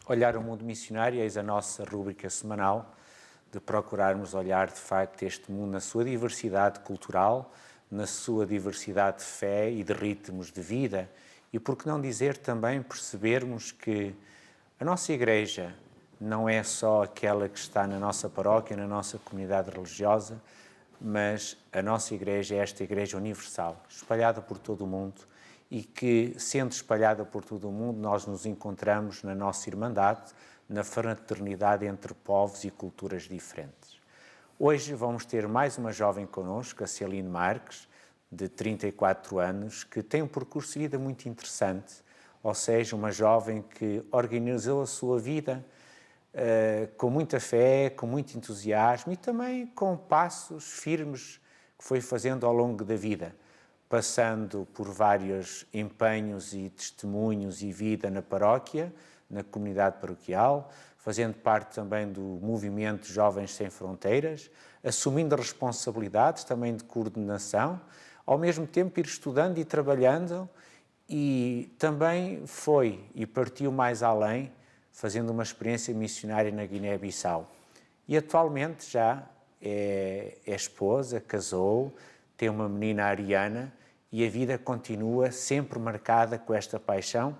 Olhar o Mundo Missionário, eis a nossa rúbrica semanal de procurarmos olhar, de facto, este mundo na sua diversidade cultural, na sua diversidade de fé e de ritmos de vida. E por que não dizer também percebermos que a nossa Igreja não é só aquela que está na nossa paróquia, na nossa comunidade religiosa, mas a nossa Igreja é esta Igreja universal, espalhada por todo o mundo, e que, sendo espalhada por todo o mundo, nós nos encontramos na nossa irmandade, na fraternidade entre povos e culturas diferentes. Hoje vamos ter mais uma jovem connosco, a Celine Marques, de 34 anos, que tem um percurso de vida muito interessante, ou seja, uma jovem que organizou a sua vida com muita fé, com muito entusiasmo e também com passos firmes que foi fazendo ao longo da vida, passando por vários empenhos e testemunhos e vida na paróquia, na comunidade paroquial, fazendo parte também do movimento Jovens Sem Fronteiras, assumindo responsabilidades também de coordenação, ao mesmo tempo ir estudando e trabalhando, e também foi e partiu mais além, fazendo uma experiência missionária na Guiné-Bissau. E atualmente já é esposa, casou, tem uma menina, Ariana, e a vida continua sempre marcada com esta paixão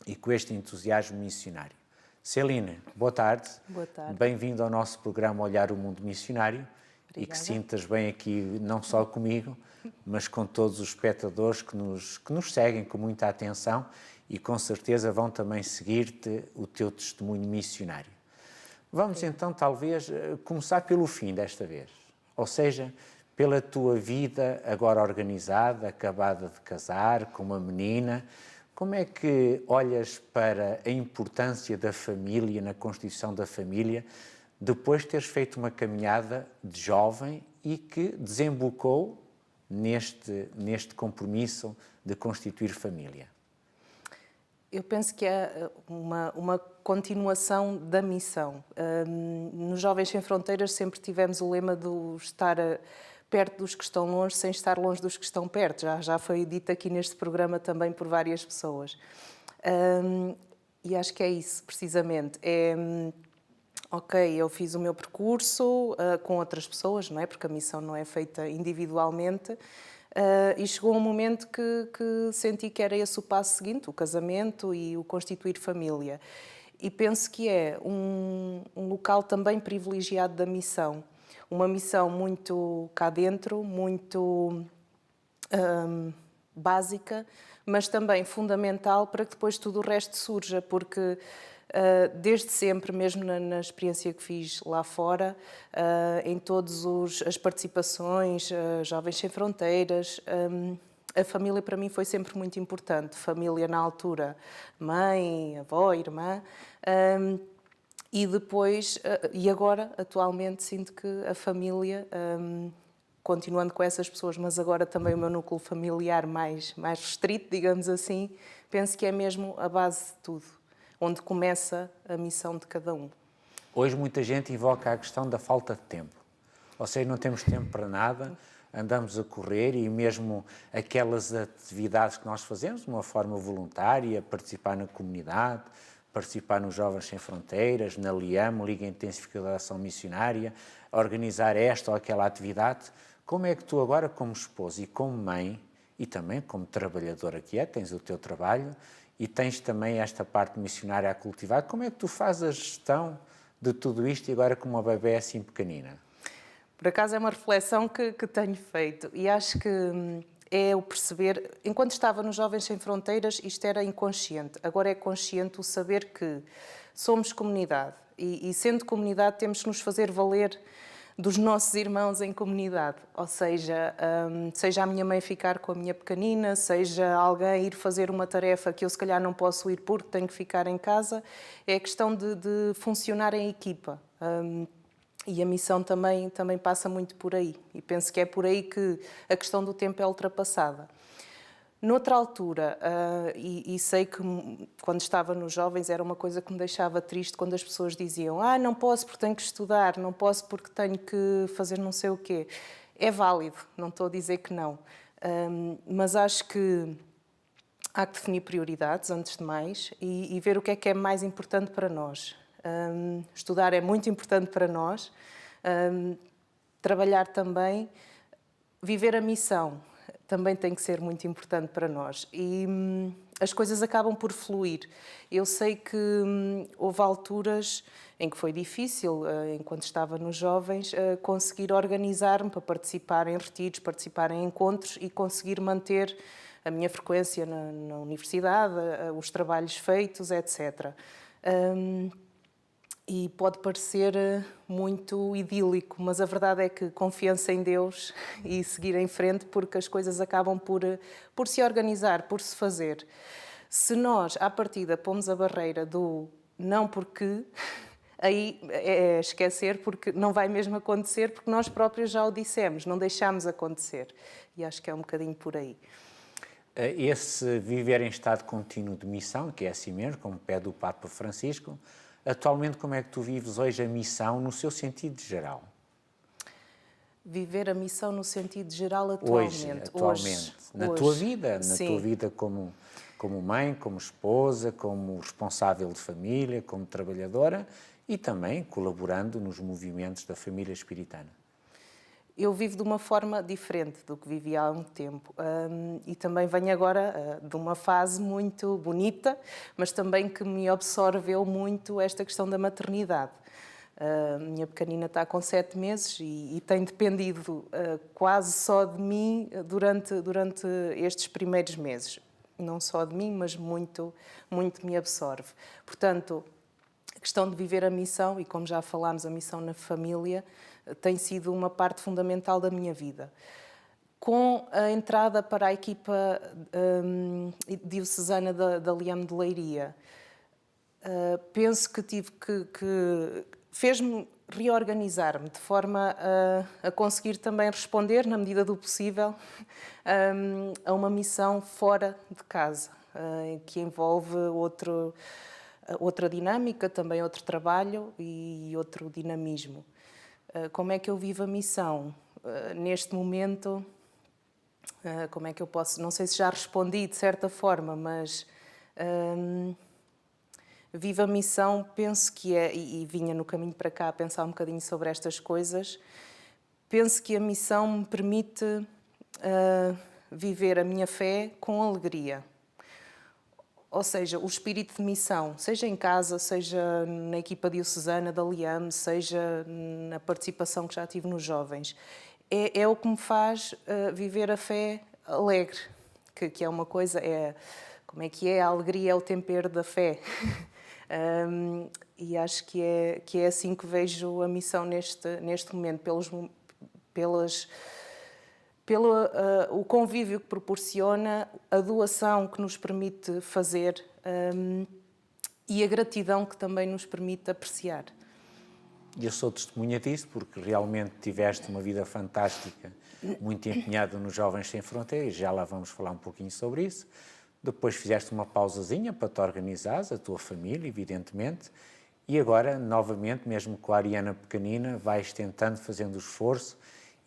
e com este entusiasmo missionário. Celine, boa tarde. Boa tarde. Bem-vindo ao nosso programa Olhar o Mundo Missionário. Obrigada. E que sintas bem aqui, não só comigo, mas com todos os espectadores que nos seguem com muita atenção e com certeza vão também seguir-te o teu testemunho missionário. Vamos então talvez começar pelo fim desta vez, ou seja, pela tua vida agora organizada, acabada de casar, com uma menina. Como é que olhas para a importância da família, na constituição da família, depois de teres feito uma caminhada de jovem e que desembocou neste compromisso de constituir família? Eu penso que é uma continuação da missão. Nos Jovens Sem Fronteiras sempre tivemos o lema de estar perto dos que estão longe, sem estar longe dos que estão perto. Já foi dito aqui neste programa também por várias pessoas. E acho que é isso, precisamente. Ok, eu fiz o meu percurso com outras pessoas, não é? Porque a missão não é feita individualmente. E chegou um momento que senti que era esse o passo seguinte, o casamento e o constituir família. E penso que é um local também privilegiado da missão. Uma missão muito cá dentro, muito básica, mas também fundamental para que depois tudo o resto surja, porque desde sempre, mesmo na experiência que fiz lá fora, em todas as participações, Jovens Sem Fronteiras, a família para mim foi sempre muito importante. Família na altura, mãe, avó, irmã, e depois, e agora, atualmente, sinto que a família, continuando com essas pessoas, mas agora também o meu núcleo familiar mais restrito, digamos assim, penso que é mesmo a base de tudo, onde começa a missão de cada um. Hoje muita gente invoca a questão da falta de tempo. Ou seja, não temos tempo para nada, andamos a correr e mesmo aquelas atividades que nós fazemos de uma forma voluntária, participar na comunidade, participar nos Jovens Sem Fronteiras, na LIAM, Liga Intensificadora de Ação Missionária, organizar esta ou aquela atividade. Como é que tu agora, como esposa e como mãe, e também como trabalhadora que tens o teu trabalho, e tens também esta parte missionária a cultivar, como é que tu fazes a gestão de tudo isto e agora com uma bebé assim pequenina? Por acaso é uma reflexão que tenho feito e acho que é o perceber, enquanto estava nos Jovens Sem Fronteiras, isto era inconsciente, agora é consciente o saber que somos comunidade e sendo comunidade temos que nos fazer valer dos nossos irmãos em comunidade, ou seja, seja a minha mãe ficar com a minha pequenina, seja alguém ir fazer uma tarefa que eu se calhar não posso ir porque tenho que ficar em casa, é a questão de funcionar em equipa. E a missão também passa muito por aí, e penso que é por aí que a questão do tempo é ultrapassada. Noutra altura, e sei que quando estava nos Jovens era uma coisa que me deixava triste quando as pessoas diziam não posso porque tenho que estudar, não posso porque tenho que fazer não sei o quê. É válido, não estou a dizer que não. Mas acho que há que definir prioridades, antes de mais, e ver o que é mais importante para nós. Estudar é muito importante para nós. Trabalhar também, viver a missão também tem que ser muito importante para nós. E as coisas acabam por fluir. Eu sei que houve alturas em que foi difícil, enquanto estava nos jovens, conseguir organizar-me para participar em retiros, participar em encontros e conseguir manter a minha frequência na universidade, os trabalhos feitos, etc. E pode parecer muito idílico, mas a verdade é que confiança em Deus e seguir em frente, porque as coisas acabam por se organizar, por se fazer. Se nós, à partida, pomos a barreira do não porque, aí é esquecer, porque não vai mesmo acontecer, porque nós próprios já o dissemos, não deixamos acontecer. E acho que é um bocadinho por aí. Esse viver em estado contínuo de missão, que é assim mesmo, como pede o Papa Francisco, atualmente como é que tu vives hoje a missão no seu sentido geral? Viver a missão no sentido geral atualmente. Hoje, na tua vida, tua vida como mãe, como esposa, como responsável de família, como trabalhadora e também colaborando nos movimentos da família espiritana. Eu vivo de uma forma diferente do que vivia há um tempo e também venho agora de uma fase muito bonita, mas também que me absorveu muito esta questão da maternidade. A minha pequenina está com 7 meses e tem dependido quase só de mim durante estes primeiros meses. Não só de mim, mas muito me absorve. Portanto, a questão de viver a missão, e como já falámos, a missão na família, tem sido uma parte fundamental da minha vida. Com a entrada para a equipa diocesana da Liame de Leiria, penso que tive que fez-me reorganizar-me de forma a conseguir também responder, na medida do possível, a uma missão fora de casa, que envolve outra dinâmica, também outro trabalho e outro dinamismo. Como é que eu vivo a missão? Neste momento, como é que eu posso... Não sei se já respondi de certa forma, mas vivo a missão, penso que é... E vinha no caminho para cá a pensar um bocadinho sobre estas coisas. Penso que a missão me permite viver a minha fé com alegria. Ou seja, o espírito de missão, seja em casa, seja na equipa diocesana da Liame, seja na participação que já tive nos jovens, é o que me faz viver a fé alegre, que é uma coisa, como é que é? A alegria é o tempero da fé. E acho que é assim que vejo a missão neste momento, pelo o convívio que proporciona, a doação que nos permite fazer e a gratidão que também nos permite apreciar. Eu sou testemunha disso porque realmente tiveste uma vida fantástica, muito empenhada nos Jovens Sem Fronteiras, já lá vamos falar um pouquinho sobre isso. Depois fizeste uma pausazinha para te organizares, a tua família, evidentemente, e agora, novamente, mesmo com a Ariana pequenina, vais tentando, fazendo o esforço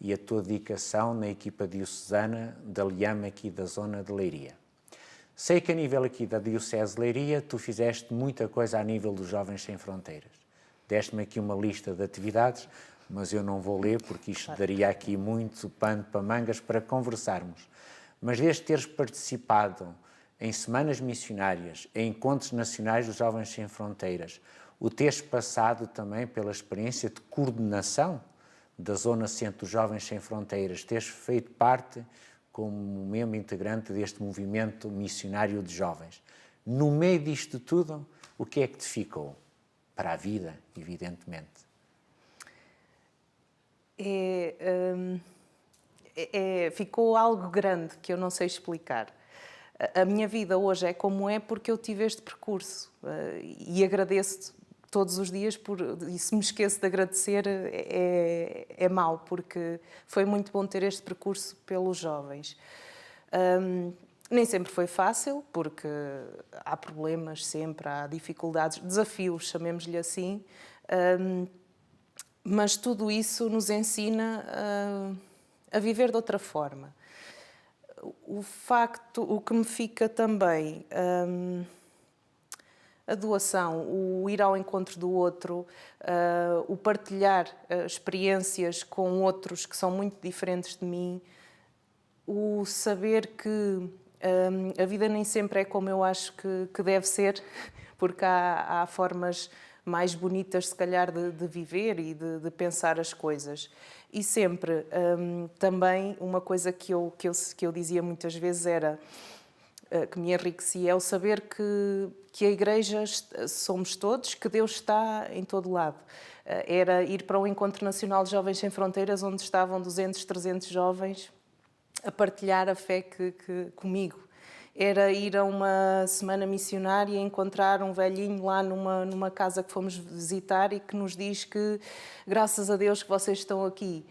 e a tua dedicação na equipa diocesana da Liame aqui da zona de Leiria. Sei que a nível aqui da Diocese de Leiria tu fizeste muita coisa a nível dos Jovens Sem Fronteiras. Deste-me aqui uma lista de atividades, mas eu não vou ler porque isto daria aqui muito pano para mangas para conversarmos. Mas desde teres participado em semanas missionárias, em encontros nacionais dos Jovens Sem Fronteiras, o teres passado também pela experiência de coordenação da Zona Centro dos Jovens Sem Fronteiras, teres feito parte como membro integrante deste movimento missionário de jovens. No meio disto tudo, o que é que te ficou? Para a vida, evidentemente. Ficou algo grande que eu não sei explicar. A minha vida hoje é como é porque eu tive este percurso e agradeço-te todos os dias, e se me esqueço de agradecer é mau, porque foi muito bom ter este percurso pelos jovens. Nem sempre foi fácil, porque há problemas sempre, há dificuldades, desafios, chamemos-lhe assim, mas tudo isso nos ensina a viver de outra forma. o facto, o que me fica também, a doação, o ir ao encontro do outro, o partilhar experiências com outros que são muito diferentes de mim, o saber que a vida nem sempre é como eu acho que deve ser, porque há formas mais bonitas, se calhar, de viver e de pensar as coisas. E sempre, também, uma coisa que eu dizia muitas vezes era, que me enriquecia, é o saber que a Igreja somos todos, que Deus está em todo lado. Era ir para o Encontro Nacional de Jovens Sem Fronteiras, onde estavam 200, 300 jovens a partilhar a fé comigo. Era ir a uma semana missionária e encontrar um velhinho lá numa casa que fomos visitar e que nos diz que, graças a Deus, que vocês estão aqui.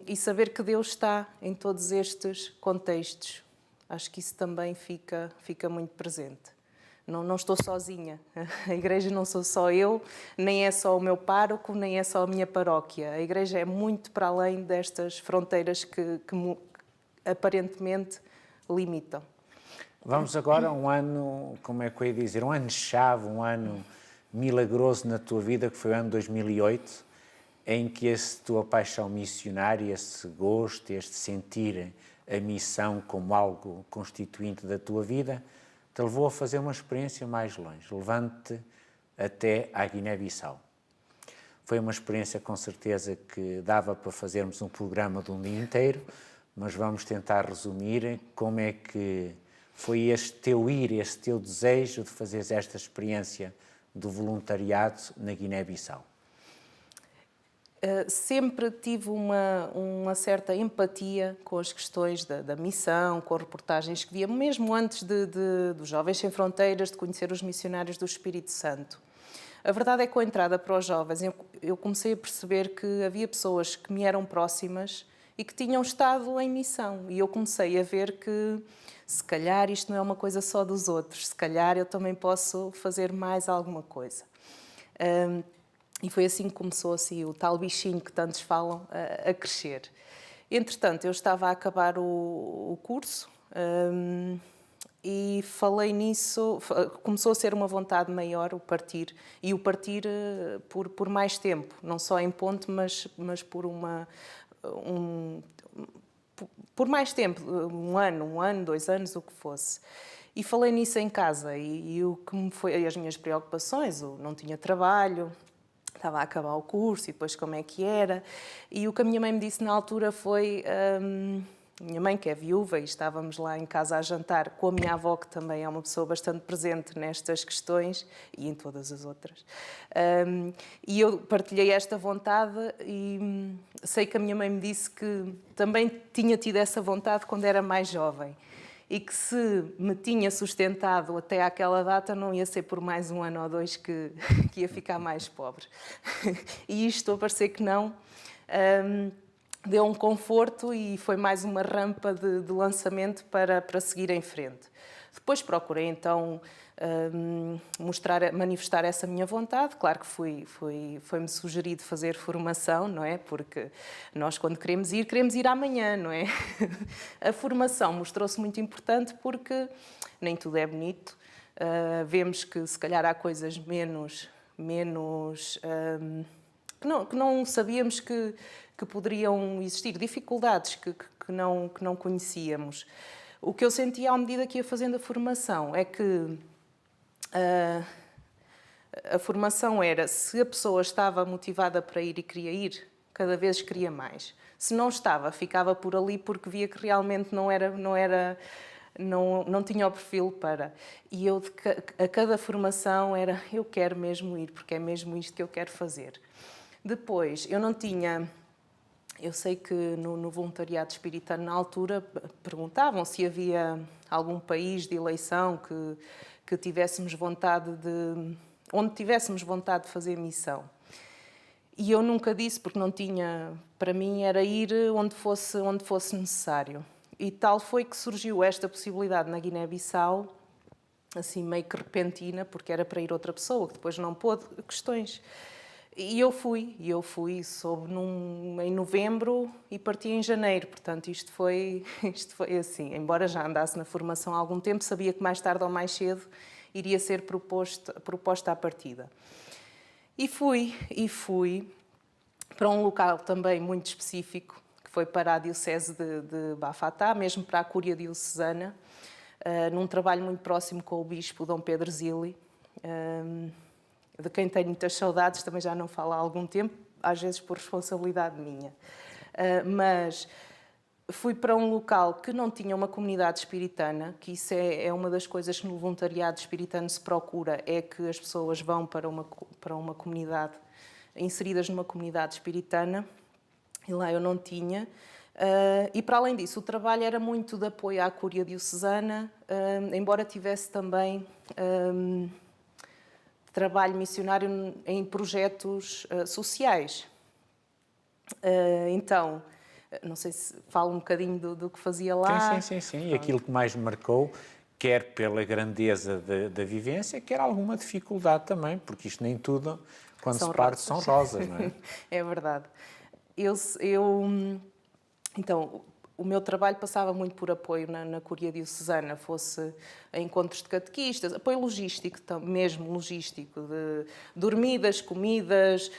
E saber que Deus está em todos estes contextos. Acho que isso também fica muito presente. Não estou sozinha. A Igreja não sou só eu, nem é só o meu pároco, nem é só a minha paróquia. A Igreja é muito para além destas fronteiras que aparentemente limitam. Vamos agora a um ano, como é que eu ia dizer, um ano-chave, um ano milagroso na tua vida, que foi o ano 2008, em que essa tua paixão missionária, esse gosto, este sentir a missão como algo constituinte da tua vida, te levou a fazer uma experiência mais longe, levando-te até à Guiné-Bissau. Foi uma experiência, com certeza, que dava para fazermos um programa de um dia inteiro, mas vamos tentar resumir como é que foi este teu ir, este teu desejo de fazeres esta experiência do voluntariado na Guiné-Bissau. Sempre tive uma certa empatia com as questões da missão, com reportagens que via, mesmo antes dos Jovens Sem Fronteiras, de conhecer os missionários do Espírito Santo. A verdade é que, com a entrada para os jovens, eu comecei a perceber que havia pessoas que me eram próximas e que tinham estado em missão. E eu comecei a ver que, se calhar, isto não é uma coisa só dos outros. Se calhar eu também posso fazer mais alguma coisa. E foi assim que começou assim, o tal bichinho que tantos falam a crescer. Entretanto, eu estava a acabar o curso e falei nisso, começou a ser uma vontade maior o partir, e o partir por mais tempo, não só em ponto, mas por mais tempo, um ano, 2 anos, o que fosse. E falei nisso em casa, e o que me foi as minhas preocupações, eu não tinha trabalho, estava a acabar o curso e depois como é que era. E o que a minha mãe me disse na altura foi... minha mãe, que é viúva, e estávamos lá em casa a jantar com a minha avó, que também é uma pessoa bastante presente nestas questões e em todas as outras. E eu partilhei esta vontade e sei que a minha mãe me disse que também tinha tido essa vontade quando era mais jovem. E que se me tinha sustentado até àquela data, não ia ser por mais 1 ano ou 2 que ia ficar mais pobre. E isto, a parecer que não, deu um conforto e foi mais uma rampa de lançamento para seguir em frente. Depois procurei, então, manifestar essa minha vontade. Claro que foi-me sugerido fazer formação, não é? Porque nós, quando queremos ir amanhã, não é? A formação mostrou-se muito importante porque nem tudo é bonito. Vemos que, se calhar, há coisas menos que não sabíamos que poderiam existir, dificuldades que não conhecíamos. O que eu sentia à medida que ia fazendo a formação é que a formação era, se a pessoa estava motivada para ir e queria ir, cada vez queria mais. Se não estava, ficava por ali porque via que realmente não tinha o perfil para. E eu, a cada formação, era, eu quero mesmo ir, porque é mesmo isto que eu quero fazer. Depois, eu não tinha... Eu sei que no voluntariado espiritano, na altura, perguntavam se havia algum país de eleição que tivéssemos vontade onde tivéssemos vontade de fazer missão. E eu nunca disse, porque não tinha... Para mim, era ir onde fosse necessário. E tal foi que surgiu esta possibilidade na Guiné-Bissau, assim meio que repentina, porque era para ir outra pessoa, que depois não pôde, questões... E eu fui, soube em novembro e parti em janeiro, portanto isto foi assim, embora já andasse na formação há algum tempo, sabia que mais tarde ou mais cedo iria ser proposta à partida. E fui para um local também muito específico, que foi para a Diocese de Bafatá, mesmo para a Cúria Diocesana, num trabalho muito próximo com o Bispo Dom Pedro Zilli, de quem tenho muitas saudades, também já não falo há algum tempo, às vezes por responsabilidade minha. Mas fui para um local que não tinha uma comunidade espiritana, que isso é uma das coisas que no voluntariado espiritano se procura, é que as pessoas vão para uma comunidade, inseridas numa comunidade espiritana, e lá eu não tinha. E para além disso, o trabalho era muito de apoio à Cúria Diocesana, embora tivesse também trabalho missionário em projetos sociais. Então, não sei se falo um bocadinho do que fazia lá. Sim. E aquilo que mais me marcou, quer pela grandeza da vivência, quer alguma dificuldade também, porque isto nem tudo, quando se parte, são rosas, não é? É verdade. Então, o meu trabalho passava muito por apoio na Cúria Diocesana, fosse a encontros de catequistas, apoio logístico, mesmo logístico, de dormidas, comidas,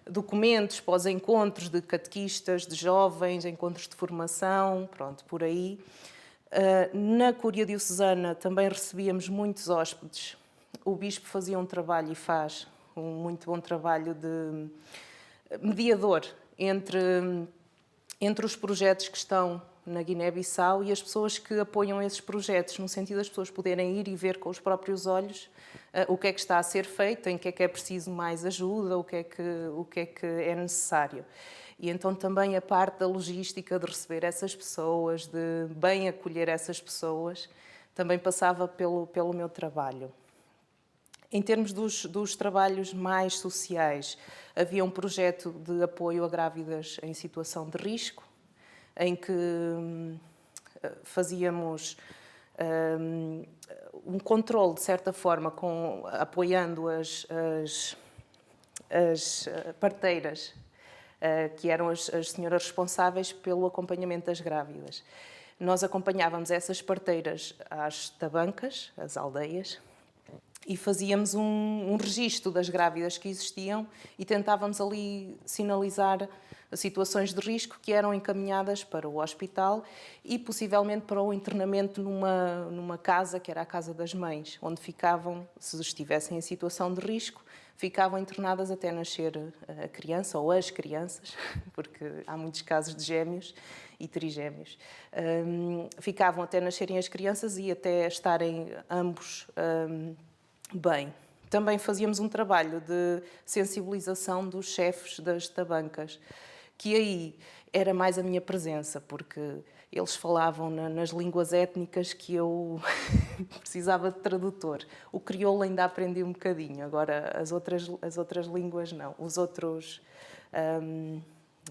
documentos para os encontros de catequistas, de jovens, encontros de formação, pronto, por aí. Na Cúria Diocesana também recebíamos muitos hóspedes. O Bispo fazia um trabalho e faz um muito bom trabalho de mediador entre os projetos que estão na Guiné-Bissau e as pessoas que apoiam esses projetos, no sentido das pessoas poderem ir e ver com os próprios olhos o que é que está a ser feito, em que é preciso mais ajuda, o que é que é necessário. E então também a parte da logística de receber essas pessoas, de bem acolher essas pessoas, também passava pelo meu trabalho. Em termos dos trabalhos mais sociais, havia um projeto de apoio a grávidas em situação de risco, em que fazíamos um controle, de certa forma, apoiando as parteiras, que eram as senhoras responsáveis pelo acompanhamento das grávidas. Nós acompanhávamos essas parteiras às tabancas, às aldeias, e fazíamos um registro das grávidas que existiam e tentávamos ali sinalizar situações de risco que eram encaminhadas para o hospital e possivelmente para o internamento numa casa, que era a Casa das Mães, onde ficavam, se estivessem em situação de risco, ficavam internadas até nascer a criança ou as crianças, porque há muitos casos de gêmeos e trigêmeos. Ficavam até nascerem as crianças e até estarem ambos bem. Também fazíamos um trabalho de sensibilização dos chefes das tabancas, que aí era mais a minha presença, porque eles falavam nas línguas étnicas que eu precisava de tradutor. O crioulo ainda aprendi um bocadinho, agora as outras línguas não. Os outros...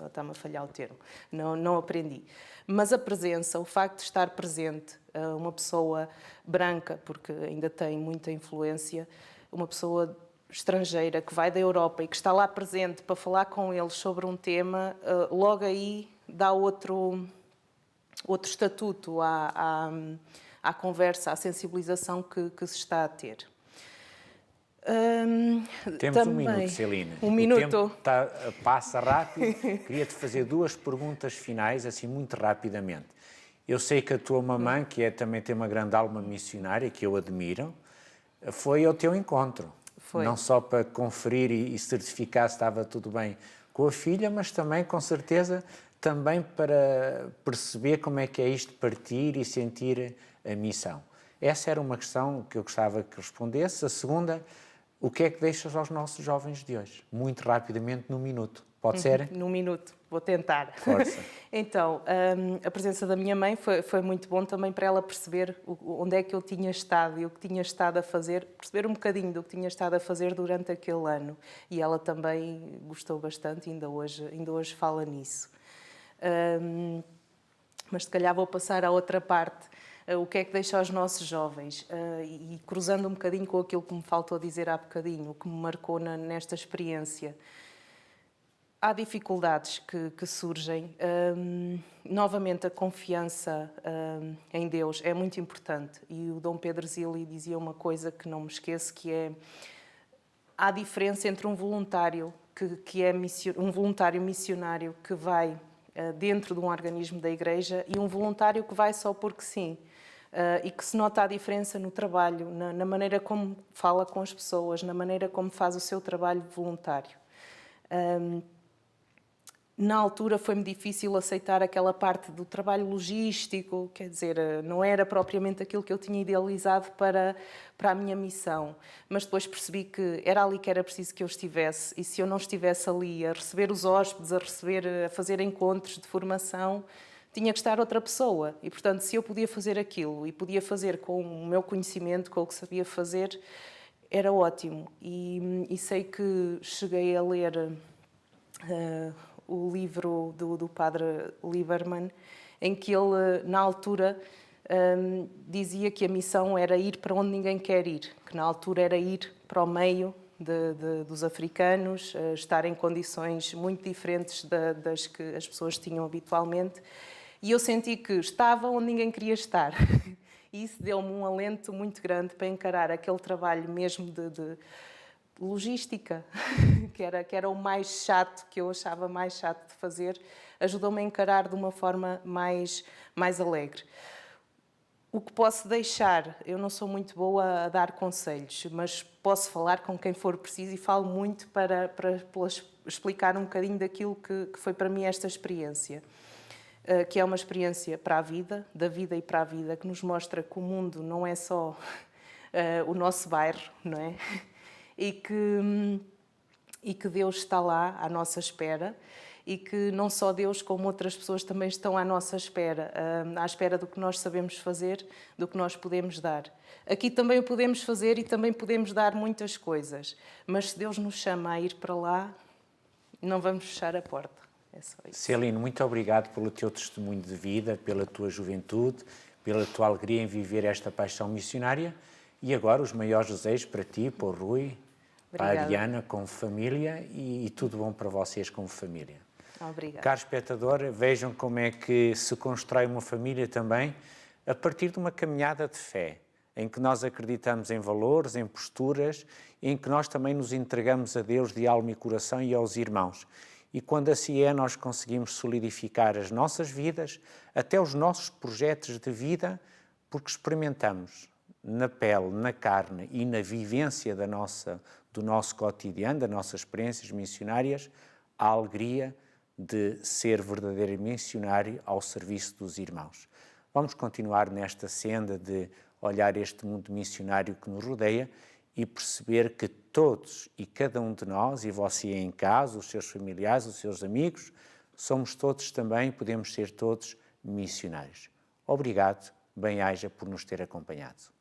está-me a falhar o termo. Não aprendi. Mas a presença, o facto de estar presente, uma pessoa branca, porque ainda tem muita influência, uma pessoa estrangeira que vai da Europa e que está lá presente para falar com eles sobre um tema, logo aí dá outro estatuto à conversa, à sensibilização que se está a ter. Temos também, um minuto, Celina. Um minuto. O tempo passa rápido. Queria-te fazer duas perguntas finais, assim, muito rapidamente. Eu sei que a tua mamãe, que também tem uma grande alma missionária, que eu admiro, foi ao teu encontro. Foi. Não só para conferir e certificar se estava tudo bem com a filha, mas também, com certeza, também para perceber como é que é isto de partir e sentir a missão. Essa era uma questão que eu gostava que respondesse. A segunda, o que é que deixas aos nossos jovens de hoje? Muito rapidamente, num minuto. Pode ser? Num minuto, vou tentar. Força. Então, a presença da minha mãe foi muito bom também para ela perceber onde é que eu tinha estado e o que tinha estado a fazer, perceber um bocadinho do que tinha estado a fazer durante aquele ano. E ela também gostou bastante e ainda hoje fala nisso. Mas se calhar vou passar à outra parte, o que é que deixa aos nossos jovens? E cruzando um bocadinho com aquilo que me faltou dizer há bocadinho, o que me marcou nesta experiência. Há dificuldades que surgem. Novamente, a confiança em Deus é muito importante. E o Dom Pedro Zilli dizia uma coisa que não me esqueço, que é: há diferença entre um voluntário que é um voluntário missionário que vai dentro de um organismo da Igreja e um voluntário que vai só porque sim. E que se nota a diferença no trabalho, na maneira como fala com as pessoas, na maneira como faz o seu trabalho voluntário. Na altura foi-me difícil aceitar aquela parte do trabalho logístico, quer dizer, não era propriamente aquilo que eu tinha idealizado para a minha missão, mas depois percebi que era ali que era preciso que eu estivesse, e se eu não estivesse ali a receber os hóspedes, a fazer encontros de formação, tinha que estar outra pessoa. E, portanto, se eu podia fazer aquilo e podia fazer com o meu conhecimento, com o que sabia fazer, era ótimo. E sei que cheguei a ler o livro do padre Lieberman, em que ele, na altura, dizia que a missão era ir para onde ninguém quer ir, que na altura era ir para o meio dos africanos, estar em condições muito diferentes das que as pessoas tinham habitualmente. E eu senti que estava onde ninguém queria estar. E isso deu-me um alento muito grande para encarar aquele trabalho mesmo de logística, que era o mais chato, que eu achava mais chato de fazer, ajudou-me a encarar de uma forma mais alegre. O que posso deixar, eu não sou muito boa a dar conselhos, mas posso falar com quem for preciso e falo muito para explicar um bocadinho daquilo que foi para mim esta experiência, que é uma experiência para a vida, da vida e para a vida, que nos mostra que o mundo não é só o nosso bairro, não é? E que Deus está lá à nossa espera, e que não só Deus como outras pessoas também estão à nossa espera, à espera do que nós sabemos fazer, do que nós podemos dar. Aqui também o podemos fazer e também podemos dar muitas coisas, mas se Deus nos chama a ir para lá, não vamos fechar a porta. É só isso. Celino, muito obrigado pelo teu testemunho de vida, pela tua juventude, pela tua alegria em viver esta paixão missionária. E agora os maiores desejos para ti, para o Rui, para a Diana, como família, e tudo bom para vocês como família. Obrigada. Caro espectador, vejam como é que se constrói uma família também a partir de uma caminhada de fé, em que nós acreditamos em valores, em posturas, em que nós também nos entregamos a Deus de alma e coração e aos irmãos. E quando assim é, nós conseguimos solidificar as nossas vidas, até os nossos projetos de vida, porque experimentamos na pele, na carne e na vivência do nosso cotidiano, das nossas experiências missionárias, a alegria de ser verdadeiro missionário ao serviço dos irmãos. Vamos continuar nesta senda de olhar este mundo missionário que nos rodeia e perceber que todos e cada um de nós, e você em casa, os seus familiares, os seus amigos, somos todos também, podemos ser todos missionários. Obrigado, bem-aja por nos ter acompanhado.